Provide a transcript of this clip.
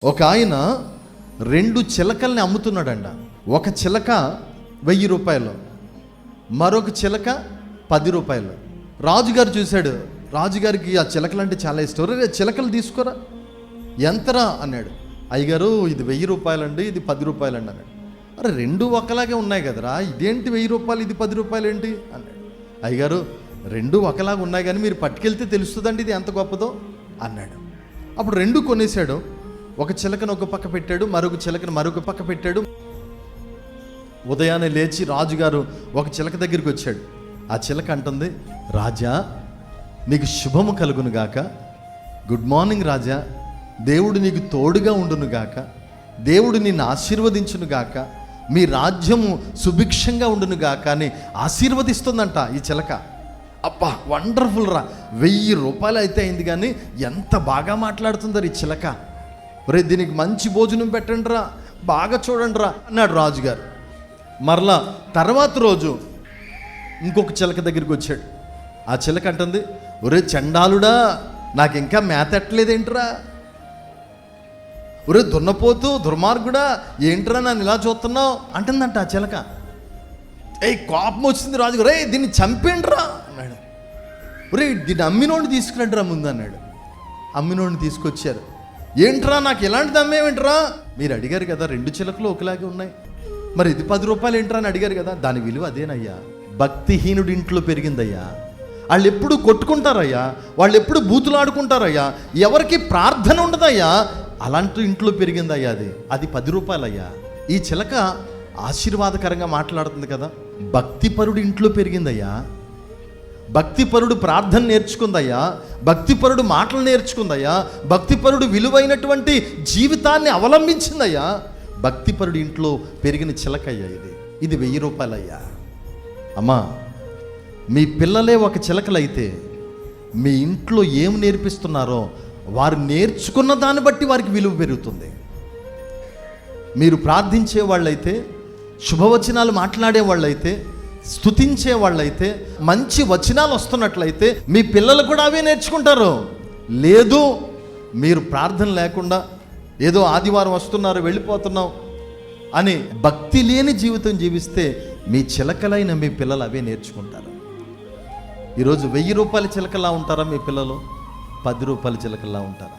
ఒక ఆయన 2 చిలకల్ని అమ్ముతున్నాడంట. ఒక చిలక 1000 రూపాయలు, మరొక చిలక 10 రూపాయలు. రాజుగారు చూశాడు. రాజుగారికి ఆ చిలకలు అంటే చాలా ఇష్టం. రే చిలకలు తీసుకోరా, ఎంతరా అన్నాడు. అయ్యగారు ఇది 1000 రూపాయలండి, ఇది 10 రూపాయలండి అన్నాడు. అరే 2 ఒకలాగే ఉన్నాయి కదరా, ఇదేంటి 1000 రూపాయలు ఇది 10 రూపాయలు ఏంటి అన్నాడు. అయ్యగారు 2 ఒకలాగా ఉన్నాయి కానీ మీరు పట్టుకెళ్తే తెలుస్తుందండి ఇది ఎంత గొప్పదో అన్నాడు. అప్పుడు 2 కొనేశాడు. ఒక చిలకను ఒక పక్క పెట్టాడు, మరొక చిలకను మరొక పక్క పెట్టాడు. ఉదయాన్నే లేచి రాజుగారు ఒక చిలక దగ్గరికి వచ్చాడు. ఆ చిలక అంటుంది, రాజా నీకు శుభము కలుగును గాక, గుడ్ మార్నింగ్ రాజా, దేవుడు నీకు తోడుగా ఉండును గాక, దేవుడు నిన్ను ఆశీర్వదించును గాక, మీ రాజ్యము సుభిక్షంగా ఉండును గాక అని ఆశీర్వదిస్తుందంట ఈ చిలక. అబ్బా వండర్ఫుల్ రా, 1000 రూపాయలు అయితే అయింది కానీ ఎంత బాగా మాట్లాడుతుందో ఈ చిలక. రే దీనికి మంచి భోజనం పెట్టండి రా, బాగా చూడండి రా అన్నాడు రాజుగారు. మరలా తర్వాత రోజు ఇంకొక చిలక దగ్గరికి వచ్చాడు. ఆ చిలక అంటుంది, ఒరే చండాలుడా, నాకు ఇంకా మేత ఎట్టలేదేంట్రా, ఒరే దున్నపోతూ దుర్మార్గుడా, ఏంట్రా నన్ను ఇలా చూస్తున్నావు అంటుందంట ఆ చిలక. కోపం వచ్చింది రాజుగారు, రే దీన్ని చంపేండ్రా అన్నాడు. ఒరే దీన్ని అమ్మినోడిని తీసుకురండి రా ముందు అన్నాడు. అమ్మినోడిని తీసుకొచ్చారు. ఏంట్రా నాకు ఎలాంటిది అమ్మేమేంట్రా, మీరు అడిగారు కదా 2 చిలకలు ఒకలాగే ఉన్నాయి, మరి ఇది 10 రూపాయలు ఏంట్రా అని అడిగారు కదా, దాని విలువ అదేనయ్యా. భక్తిహీనుడి ఇంట్లో పెరిగిందయ్యా. వాళ్ళు ఎప్పుడు కొట్టుకుంటారయ్యా, వాళ్ళు ఎప్పుడు బూతులు ఆడుకుంటారయ్యా, ఎవరికి ప్రార్థన ఉండదయ్యా, అలాంటి ఇంట్లో పెరిగిందయ్యా. అది 10 రూపాయలయ్యా. ఈ చిలక ఆశీర్వాదకరంగా మాట్లాడుతుంది కదా, భక్తిపరుడి ఇంట్లో పెరిగిందయ్యా. భక్తిపరుడు ప్రార్థన నేర్చుకుందయ్యా, భక్తిపరుడు మాటలు నేర్చుకుందయ్యా, భక్తిపరుడు విలువైనటువంటి జీవితాన్ని అవలంబించిందయ్యా. భక్తిపరుడు ఇంట్లో పెరిగిన చిలకయ్యా ఇది 1000 రూపాయలయ్యా. అమ్మా మీ పిల్లలే ఒక చిలకలైతే మీ ఇంట్లో ఏం నేర్పిస్తున్నారో వారు నేర్చుకున్న దాన్ని బట్టి వారికి విలువ పెరుగుతుంది. మీరు ప్రార్థించే వాళ్ళైతే, శుభవచనాలు మాట్లాడే వాళ్ళైతే, స్తుతించే వాళ్ళైతే, మంచి వచనాలు వస్తున్నట్లయితే మీ పిల్లలు కూడా అవే నేర్చుకుంటారు. లేదు మీరు ప్రార్థన లేకుండా ఏదో ఆదివారం వస్తున్నారు వెళ్ళిపోతున్నాం అని భక్తి లేని జీవితం జీవిస్తే మీ చిలకలైన మీ పిల్లలు అవే నేర్చుకుంటారు. ఈరోజు 1000 రూపాయల చిలకలా ఉంటారా మీ పిల్లలు, 10 రూపాయల చిలకలా ఉంటారా?